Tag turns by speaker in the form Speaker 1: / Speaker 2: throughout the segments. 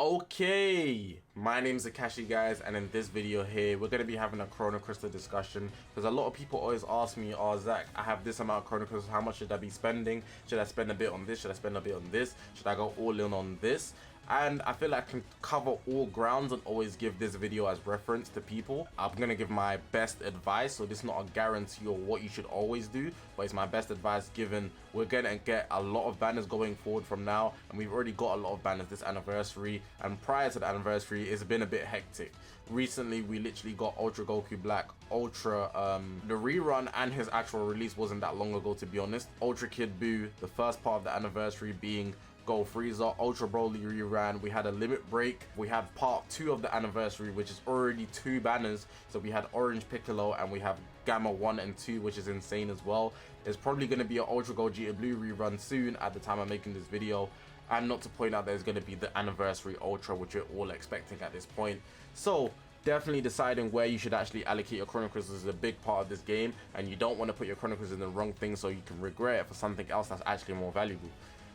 Speaker 1: Okay, my name's Zakashi, guys, and in this video here we're going to be having a Chrono Crystal discussion, because a lot of people always ask me, oh Zach, I have this amount of Chrono Crystals, how much should I be spending? Should I spend a bit on this? Should I spend a bit on this? Should I go all in on this? And I feel like I can cover all grounds and always give this video as reference to people. I'm going to give my best advice, so this is not a guarantee of what you should always do, but it's my best advice given we're going to get a lot of banners going forward from now, and we've already got a lot of banners this anniversary, and prior to the anniversary it's been a bit hectic. Recently we literally got Ultra Goku Black, Ultra, the rerun and his actual release wasn't that long ago, to be honest. Ultra Kid Buu, the first part of the anniversary being Gold Frieza, Ultra Broly reran. We had a limit break. We had part 2 of the anniversary, which is already 2 banners. So we had Orange Piccolo and we have Gamma 1 and 2, which is insane as well. There's probably going to be an Ultra Gold Vegeta Blue rerun soon at the time I'm making this video. And not to point out, there's going to be the anniversary Ultra, which we're all expecting at this point. So definitely deciding where you should actually allocate your Chrono Crystals is a big part of this game, and you don't want to put your Chrono Crystals in the wrong thing so you can regret it for something else that's actually more valuable.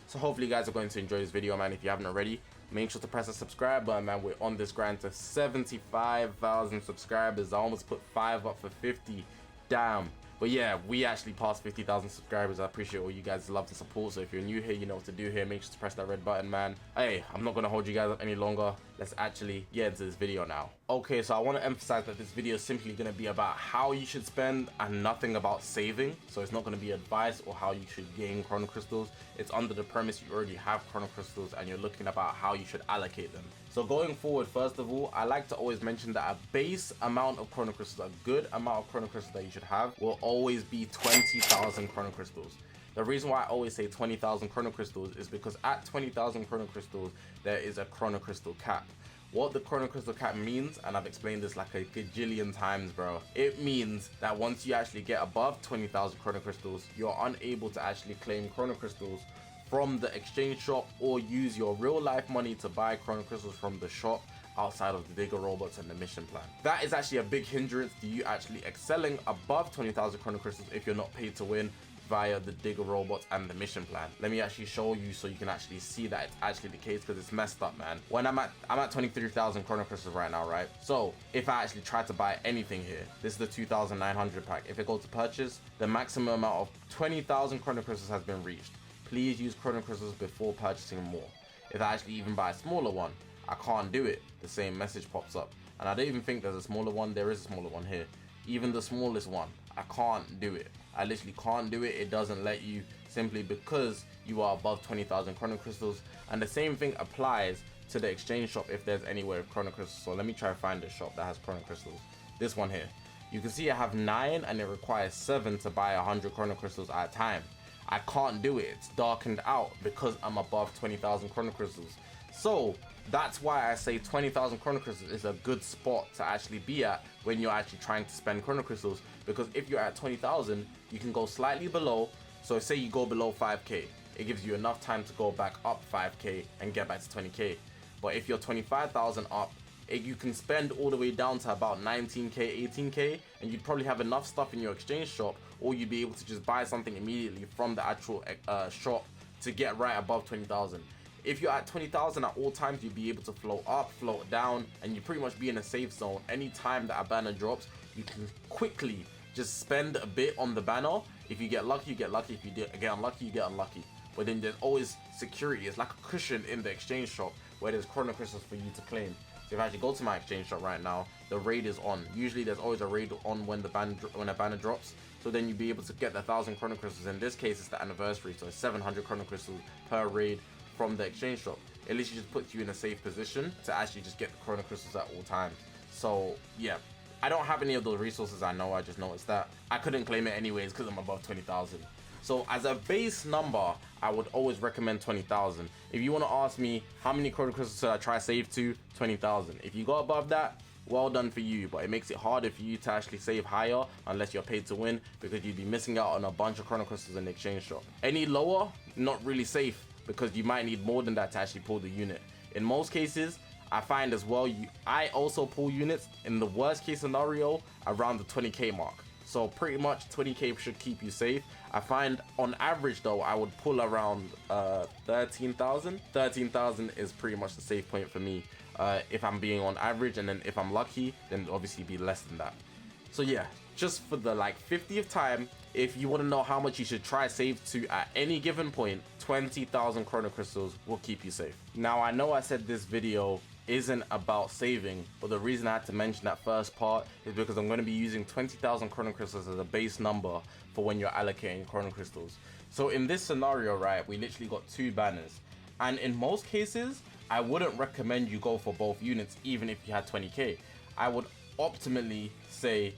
Speaker 1: So hopefully you guys are going to enjoy this video, man. If you haven't already, make sure to press the subscribe button, man. We're on this grind to 75,000 subscribers. I almost put 5 up for 50. Damn. But yeah, we actually passed 50,000 subscribers. I appreciate all you guys' love and support. So if you're new here, you know what to do here. Make sure to press that red button, man. Hey, I'm not going to hold you guys up any longer. Let's actually get into this video now. Okay, so I want to emphasize that this video is simply going to be about how you should spend and nothing about saving. So it's not going to be advice or how you should gain Chrono Crystals. It's under the premise you already have Chrono Crystals and you're looking about how you should allocate them. So going forward, first of all, I like to always mention that a base amount of Chrono Crystals, a good amount of Chrono Crystals that you should have, will always be 20,000 Chrono Crystals. The reason why I always say 20,000 Chrono Crystals is because at 20,000 Chrono Crystals, there is a Chrono Crystal cap. What the Chrono Crystal cap means, and I've explained this like a gajillion times, bro, it means that once you actually get above 20,000 Chrono Crystals, you're unable to actually claim Chrono Crystals from the exchange shop or use your real life money to buy Chrono Crystals from the shop outside of the digger robots and the mission plan. That is actually a big hindrance to you actually excelling above 20,000 Chrono Crystals if you're not paid to win via the digger robots and the mission plan. Let me actually show you so you can actually see that it's actually the case, because it's messed up, man. When I'm at 23,000 Chrono Crystals right now, right? So if I actually try to buy anything here, this is the 2,900 pack. If it goes to purchase, the maximum amount of 20,000 Chrono Crystals has been reached. Please use Chrono Crystals before purchasing more. If I actually even buy a smaller one, I can't do it. The same message pops up, and I don't even think there's a smaller one. There is a smaller one here. Even the smallest one, I can't do it. I literally can't do it. It doesn't let you, simply because you are above 20,000 Chrono Crystals. And the same thing applies to the exchange shop if there's anywhere with Chrono Crystals. So let me try to find a shop that has Chrono Crystals. This one here. You can see I have 9 and it requires 7 to buy 100 Chrono Crystals at a time. I can't do it. It's darkened out because I'm above 20,000 Chrono Crystals. So that's why I say 20,000 Chrono Crystals is a good spot to actually be at when you're actually trying to spend Chrono Crystals, because if you're at 20,000, you can go slightly below. So say you go below 5k, it gives you enough time to go back up 5k and get back to 20k. But if you're 25,000 up, you can spend all the way down to about 19k, 18k, and you'd probably have enough stuff in your exchange shop, or you'd be able to just buy something immediately from the actual shop to get right above 20,000. If you're at 20,000 at all times, you'd be able to float up, float down, and you pretty much be in a safe zone. Any time that a banner drops, you can quickly just spend a bit on the banner. If you get lucky, you get lucky. If you get unlucky, you get unlucky. But then there's always security. It's like a cushion in the exchange shop where there's Chrono Crystals for you to claim. So if I actually go to my exchange shop right now, the raid is on. Usually there's always a raid on when a banner drops. So then you'd be able to get the 1,000 Chrono Crystals. In this case, it's the anniversary, so it's 700 Chrono Crystals per raid from the exchange shop. At least it just puts you in a safe position to actually just get the Chrono Crystals at all times. So yeah, I don't have any of those resources, I know, I just noticed that. I couldn't claim it anyways because I'm above 20,000. So as a base number, I would always recommend 20,000. If you want to ask me how many Chrono Crystals should I try save to, 20,000. If you go above that, well done for you, but it makes it harder for you to actually save higher unless you're paid to win, because you'd be missing out on a bunch of Chrono Crystals in the exchange shop. Any lower, not really safe, because you might need more than that to actually pull the unit. In most cases, I find as well, I also pull units in the worst case scenario around the 20k mark. So pretty much 20k should keep you safe. I find on average though, I would pull around 13,000. 13,000 is pretty much the safe point for me if I'm being on average, and then if I'm lucky, then obviously be less than that. So yeah, just for the like 50th time, if you want to know how much you should try save to at any given point, 20,000 chrono crystals will keep you safe. Now I know I said this video isn't about saving, but the reason I had to mention that first part is because I'm going to be using 20,000 chrono crystals as a base number for when you're allocating chrono crystals. So in this scenario, right, we literally got 2 banners, and in most cases I wouldn't recommend you go for both units even if you had 20k. I would ultimately say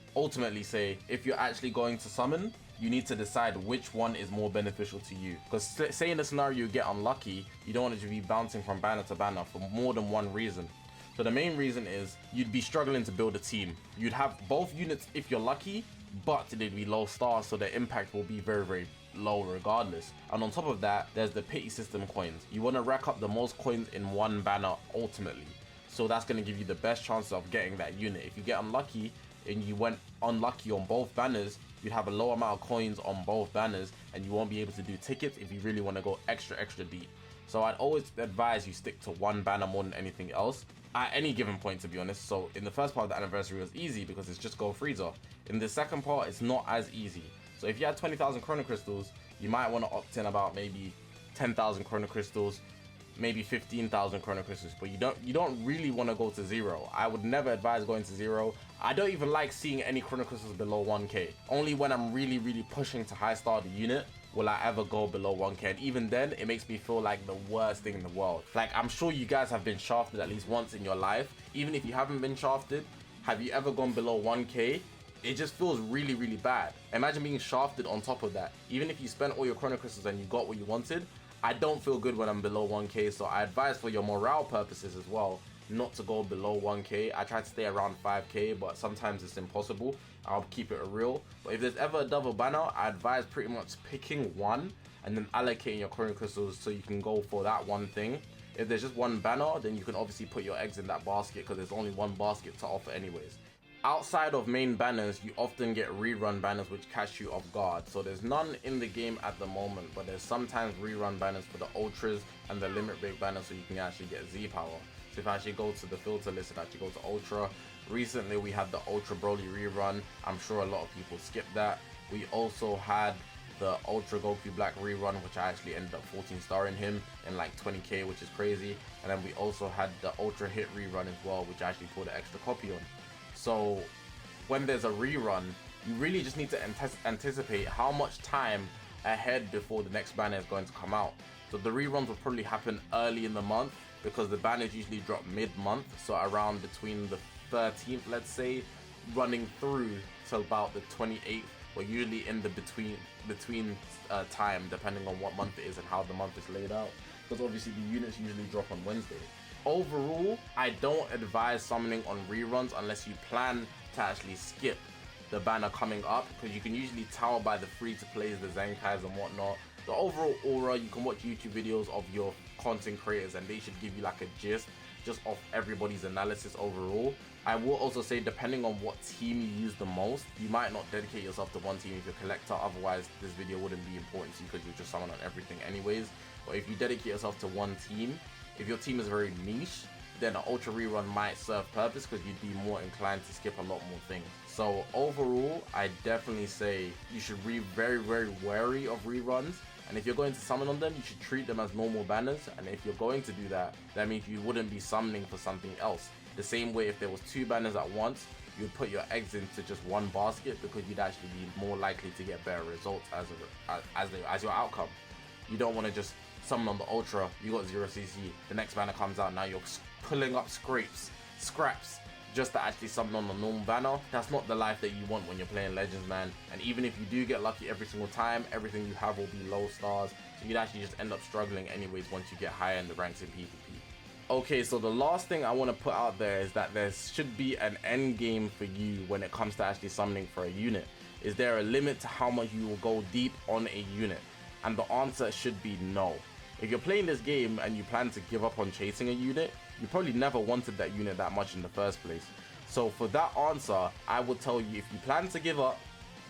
Speaker 1: if you're actually going to summon, you need to decide which one is more beneficial to you. Because say in the scenario you get unlucky, you don't want it to be bouncing from banner to banner for more than one reason. So the main reason is you'd be struggling to build a team. You'd have both units if you're lucky, but they'd be low stars, so their impact will be very, very low regardless. And on top of that, there's the pity system coins. You want to rack up the most coins in one banner ultimately. So that's going to give you the best chance of getting that unit. If you get unlucky and you went unlucky on both banners, you'd have a low amount of coins on both banners, and you won't be able to do tickets if you really want to go extra deep. So I'd always advise you stick to one banner more than anything else at any given point, to be honest. So in the first part of the anniversary was easy because it's just go freezer. In the second part, it's not as easy. So if you had 20,000 chrono crystals, you might want to opt in about maybe 10,000 chrono crystals, maybe 15,000 chrono crystals, but you don't really want to go to 0. I would never advise going to 0. I don't even like seeing any chrono crystals below 1k. Only when I'm really pushing to high star the unit will I ever go below 1k, and even then it makes me feel like the worst thing in the world. Like, I'm sure you guys have been shafted at least once in your life. Even if you haven't been shafted, have you ever gone below 1k? It just feels really bad. Imagine being shafted on top of that. Even if you spent all your chrono crystals and you got what you wanted, I don't feel good when I'm below 1k, so I advise for your morale purposes as well not to go below 1k. I try to stay around 5k, but sometimes it's impossible. I'll keep it real. But if there's ever a double banner, I advise pretty much picking one and then allocating your chrono crystals so you can go for that one thing. If there's just one banner, then you can obviously put your eggs in that basket because there's only one basket to offer anyways. Outside of main banners, you often get rerun banners which catch you off guard. So there's none in the game at the moment, but there's sometimes rerun banners for the ultras and the limit break banners, so you can actually get Z power. So if I actually go to the filter list and actually go to ultra, recently we had the Ultra Broly rerun. I'm sure a lot of people skipped that. We also had the Ultra Goku Black rerun, which I actually ended up 14 starring him in like 20k, which is crazy. And then we also had the Ultra Hit rerun as well, which I actually pulled an extra copy on. So when there's a rerun, you really just need to anticipate how much time ahead before the next banner is going to come out. So the reruns will probably happen early in the month because the banners usually drop mid-month, so around between the 13th, let's say, running through till about the 28th, or usually in the between time, depending on what month it is and how the month is laid out, because obviously the units usually drop on Wednesday. Overall, I don't advise summoning on reruns unless you plan to actually skip the banner coming up, because you can usually tell by the free-to-plays, the Zenkais and whatnot. The overall aura, you can watch YouTube videos of your content creators and they should give you like a gist just off everybody's analysis overall. I will also say, depending on what team you use the most, you might not dedicate yourself to one team if you're a collector, otherwise this video wouldn't be important to you because you're just summon on everything anyways. But if you dedicate yourself to one team, if your team is very niche, then an ultra rerun might serve purpose because you'd be more inclined to skip a lot more things. So overall, I definitely say you should be very wary of reruns. And if you're going to summon on them, you should treat them as normal banners. And if you're going to do that, that means you wouldn't be summoning for something else. The same way if there was 2 banners at once, you'd put your eggs into just one basket because you'd actually be more likely to get better results as your outcome. You don't want to just summon on the ultra, you got 0cc, the next banner comes out, now you're pulling up scraps just to actually summon on the normal banner. That's not the life that you want when you're playing Legends, man. And even if you do get lucky every single time, everything you have will be low stars, so you'd actually just end up struggling anyways once you get higher in the ranks in PvP. Okay, so the last thing I want to put out there is that there should be an end game for you when it comes to actually summoning for a unit. Is there a limit to how much you will go deep on a unit? And the answer should be no. If you're playing this game and you plan to give up on chasing a unit, you probably never wanted that unit that much in the first place. So for that answer, I would tell you, if you plan to give up,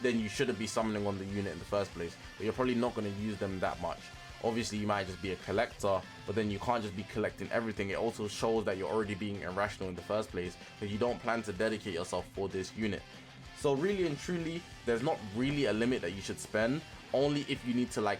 Speaker 1: then you shouldn't be summoning on the unit in the first place, but you're probably not going to use them that much. Obviously you might just be a collector, but then you can't just be collecting everything. It also shows that you're already being irrational in the first place, because you don't plan to dedicate yourself for this unit. So really and truly, there's not really a limit that you should spend, only if you need to like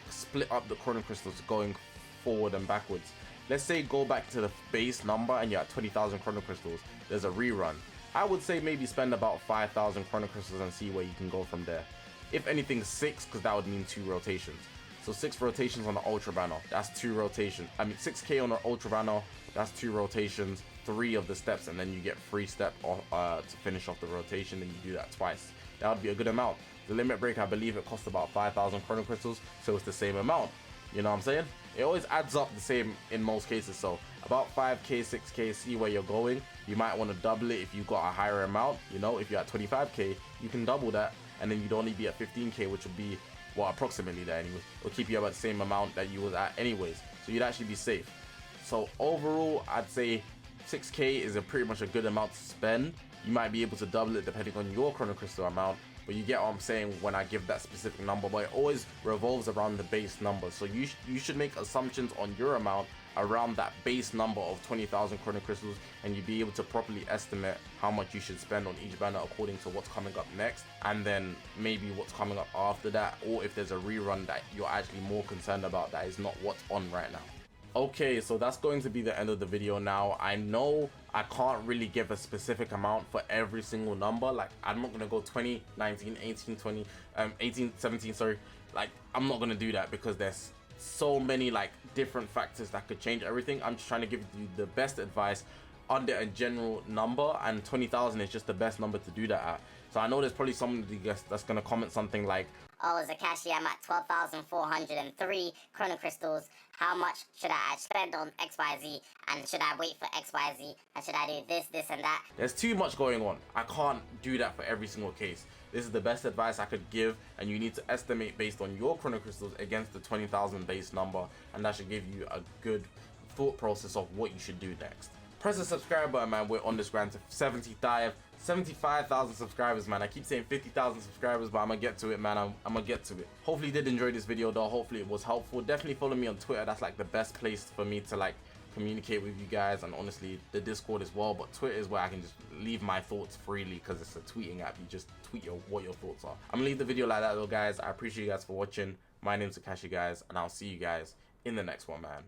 Speaker 1: split up the chrono crystals going forward and backwards. Let's say go back to the base number and you're at 20,000 chrono crystals, there's a rerun. I would say maybe spend about 5,000 chrono crystals and see where you can go from there. If anything 6, because that would mean 2 rotations. So 6 rotations on the ultra banner, that's 2 rotations. I mean 6k on the ultra banner, that's 2 rotations, 3 of the steps, and then you get 3 step to finish off the rotation, and you do that twice. That would be a good amount. The limit break, I believe it costs about 5,000 chrono crystals, so it's the same amount. You know what I'm saying? It always adds up the same in most cases. So about 5k, 6k, see where you're going. You might want to double it if you got a higher amount. You know, if you're at 25k, you can double that, and then you'd only be at 15k, which would be, well, approximately that anyways. It'll keep you about the same amount that you was at anyways, so you'd actually be safe. So overall, I'd say 6k is pretty much a good amount to spend. You might be able to double it depending on your chrono crystal amount, but you get what I'm saying when I give that specific number. But it always revolves around the base number, so you should make assumptions on your amount around that base number of 20,000 chrono crystals, and you'd be able to properly estimate how much you should spend on each banner according to what's coming up next, and then maybe what's coming up after that, or if there's a rerun that you're actually more concerned about that is not what's on right now. Okay, so that's going to be the end of the video now. I know I can't really give a specific amount for every single number. Like, I'm not gonna go 20, 19, 18, 20, 18, 17, sorry. Like, I'm not gonna do that because there's so many like different factors that could change everything. I'm just trying to give you the best advice under a general number, and 20,000 is just the best number to do that at. So I know there's probably somebody that's gonna comment something like,
Speaker 2: "Oh, Zakashi, I'm at 12,403 chrono crystals. How much should I spend on XYZ? And should I wait for XYZ? And should I do this, this, and that?"
Speaker 1: There's too much going on. I can't do that for every single case. This is the best advice I could give, and you need to estimate based on your chrono crystals against the 20,000 base number, and that should give you a good thought process of what you should do next. Press the subscribe button, man. We're on this grind to 75,000 subscribers, man. I keep saying 50,000 subscribers, but I'm gonna get to it, man. I'm gonna get to it. Hopefully you did enjoy this video though. Hopefully it was helpful. Definitely follow me on Twitter. That's like the best place for me to like communicate with you guys, and honestly the Discord as well, but Twitter is where I can just leave my thoughts freely because it's a tweeting app. You just tweet what your thoughts are. I'm gonna leave the video like that though, guys. I appreciate you guys for watching. My name's Zakashi, guys, and I'll see you guys in the next one, man.